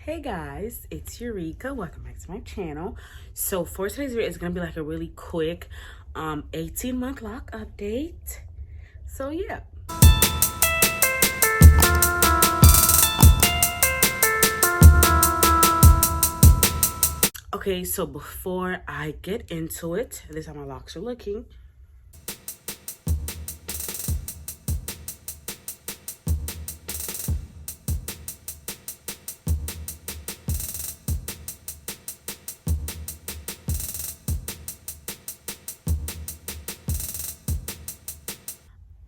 Hey guys, it's Eureka. Welcome back to my channel. So for today's video, it's gonna be like a really quick 18-month lock update. So yeah. Okay, so before I get into it, this is how my locks are looking.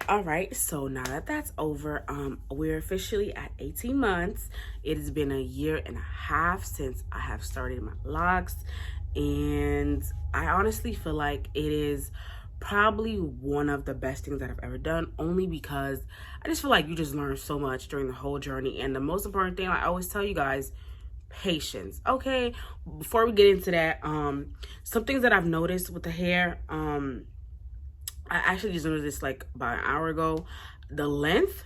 All right, so now that that's over, we're officially at 18 months. It has been a year and a half since I have started my locks, and I honestly feel like it is probably one of the best things that I've ever done, only because I just feel like you just learn so much during the whole journey. And the most important thing I always tell you guys, patience. Okay, before we get into that, some things that I've noticed with the hair, I actually just noticed this like about an hour ago. The length,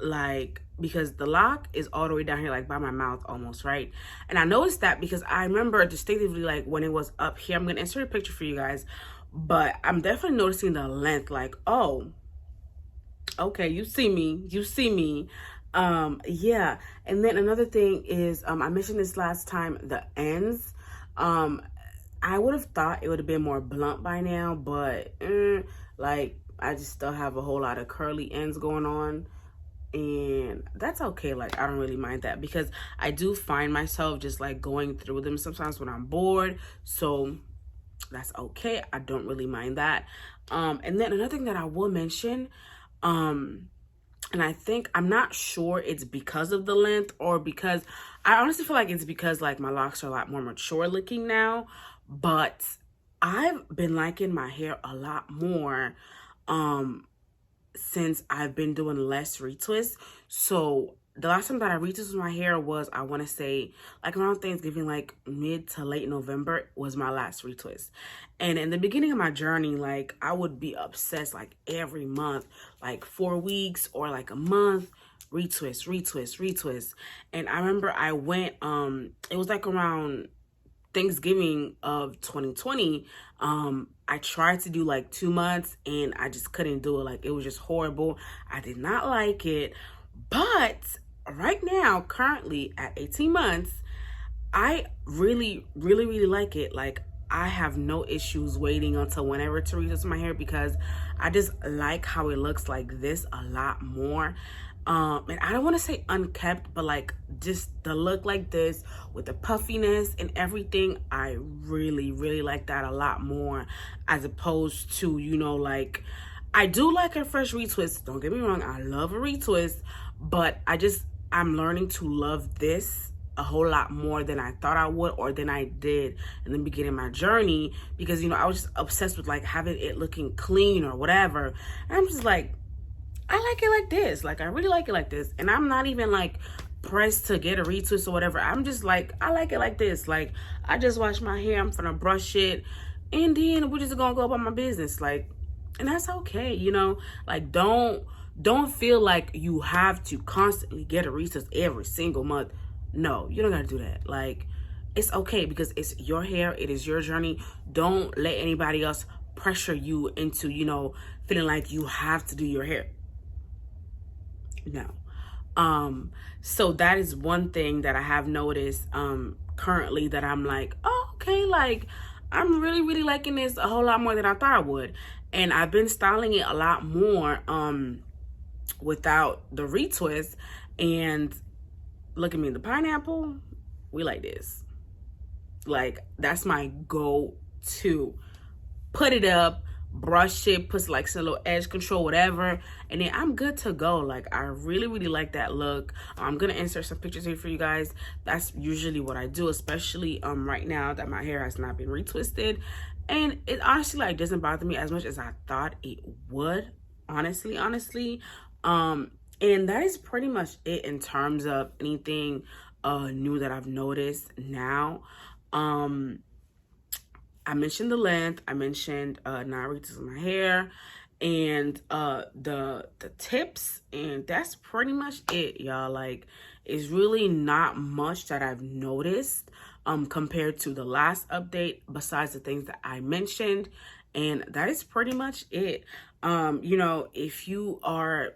like, because the lock is all the way down here, like by my mouth almost, right? And I noticed that because I remember distinctively, like when it was up here. I'm gonna insert a picture for you guys, but I'm definitely noticing the length, like, oh, okay, you see me. Yeah. And then another thing is, I mentioned this last time, the ends. I would have thought it would have been more blunt by now, but like I just still have a whole lot of curly ends going on, and that's okay. Like I don't really mind that because I do find myself just like going through them sometimes when I'm bored, so that's okay. I don't really mind that. And then another thing that I will mention, and I think, I'm not sure it's because of the length or because, I honestly feel like it's because like my locks are a lot more mature looking now, but I've been liking my hair a lot more since I've been doing less retwists. So the last time that I retwisted my hair was, I want to say like around Thanksgiving, like mid to late November was my last retwist. And in the beginning of my journey, like I would be obsessed like every month, like 4 weeks or like a month, retwist. And I remember I went, it was like around Thanksgiving of 2020. I tried to do like 2 months and I just couldn't do it. Like it was just horrible. I did not like it. But right now, currently at 18 months, I really like it. Like I have no issues waiting until whenever to retwist my hair because I just like how it looks like this a lot more. And I don't want to say unkept, but like just the look like this with the puffiness and everything, I really like that a lot more, as opposed to, you know, like I do like a fresh retwist, don't get me wrong, I love a retwist, but I'm learning to love this a whole lot more than I thought I would, or than I did in the beginning of my journey, because, you know, I was just obsessed with like having it looking clean or whatever, and I'm just like, I like it like this. Like I really like it like this, and I'm not even like pressed to get a retwist or whatever. I'm just like, I like it like this. Like I just wash my hair, I'm gonna brush it, and then we're just gonna go about my business. Like, and that's okay, you know. Like don't feel like you have to constantly get a retwist every single month. No, you don't gotta do that. Like it's okay because it's your hair, it is your journey. Don't let anybody else pressure you into, you know, feeling like you have to do your hair. No. So that is one thing that I have noticed currently, that I'm like, oh, okay, like I'm really liking this a whole lot more than I thought I would. And I've been styling it a lot more without the retwist. And look at me, the pineapple, we like this. Like that's my go-to. Put it up, brush it, put like some little edge control, whatever, and then I'm good to go. Like I really like that look. I'm gonna insert some pictures here for you guys. That's usually what I do, especially right now that my hair has not been retwisted, and it honestly like doesn't bother me as much as I thought it would, honestly. And that is pretty much it in terms of anything new that I've noticed now. I mentioned the length, I mentioned not retwisting my hair, and the tips, and that's pretty much it, y'all. Like is really not much that I've noticed compared to the last update, besides the things that I mentioned. And that is pretty much it. You know, if you are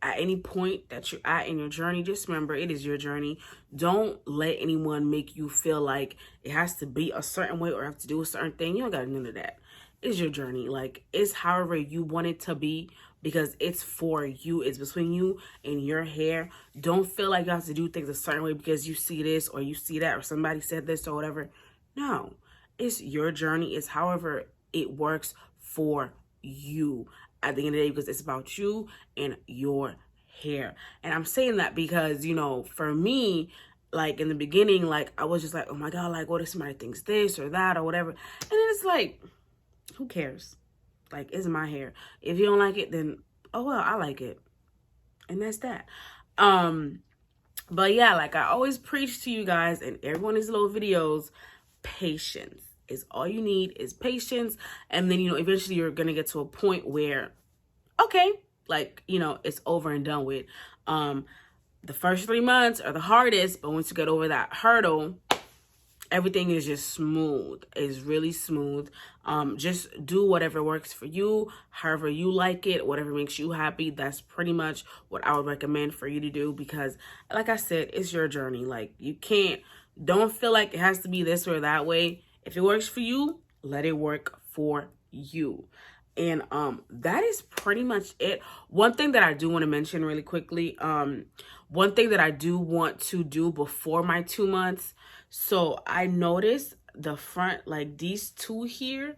at any point that you're at in your journey, just remember it is your journey. Don't let anyone make you feel like it has to be a certain way or have to do a certain thing. You don't got none of that. It's your journey. Like, it's however you want it to be, because it's for you. It's between you and your hair. Don't feel like you have to do things a certain way because you see this or you see that or somebody said this or whatever. No, it's your journey. It's however it works for you at the end of the day, because it's about you and your hair. And I'm saying that because, you know, for me, like in the beginning, like I was just like, oh my God, like what if somebody thinks this or that or whatever. And then it's like, who cares? Like, it's my hair. If you don't like it, then oh well, I like it. And that's that. But yeah, like I always preach to you guys in every one of these little videos, patience is all you need, is patience. And then, you know, eventually you're gonna get to a point where, okay, like, you know, it's over and done with. The first 3 months are the hardest, but once you get over that hurdle, everything is just smooth. It's really smooth. Just do whatever works for you, however you like it, whatever makes you happy. That's pretty much what I would recommend for you to do, because like I said, it's your journey. Like, don't feel like it has to be this or that way. If it works for you, let it work for you. And that is pretty much it. One thing that I do want to mention really quickly, one thing that I do want to do before my 2 months. So I noticed the front, like these two here,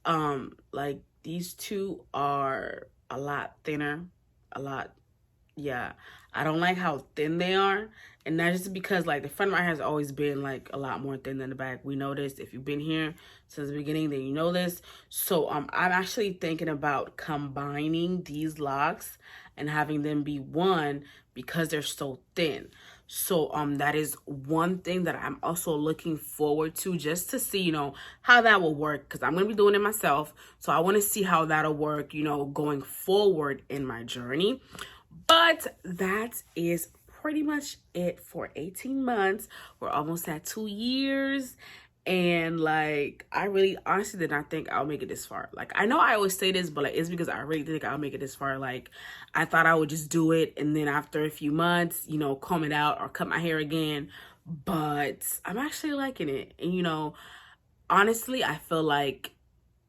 like these two are a lot thinner, yeah. I don't like how thin they are. And that's just because like the front of my hair has always been like a lot more thin than the back. We know this. If you've been here since the beginning, then you know this. So I'm actually thinking about combining these locks and having them be one, because they're so thin. So that is one thing that I'm also looking forward to, just to see, you know, how that will work, because I'm going to be doing it myself. So I want to see how that'll work, you know, going forward in my journey. But that is pretty much it for 18 months. We're almost at 2 years. And like, I really honestly did not think I'll make it this far. Like, I know I always say this, but like, it's because I really think I'll make it this far. Like, I thought I would just do it, and then after a few months, you know, comb it out or cut my hair again. But I'm actually liking it. And, you know, honestly, I feel like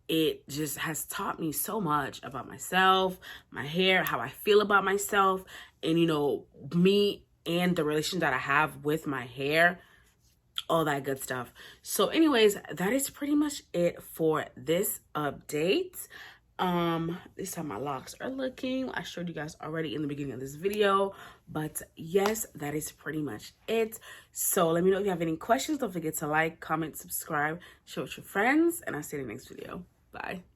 it just has taught me so much about myself, my hair, how I feel about myself, and, you know, me and the relation that I have with my hair, all that good stuff. So anyways, that is pretty much it for this update. This is how my locks are looking. I showed you guys already in the beginning of this video, but yes, that is pretty much it. So let me know if you have any questions. Don't forget to like, comment, subscribe, share with your friends, and I'll see you in the next video. Bye.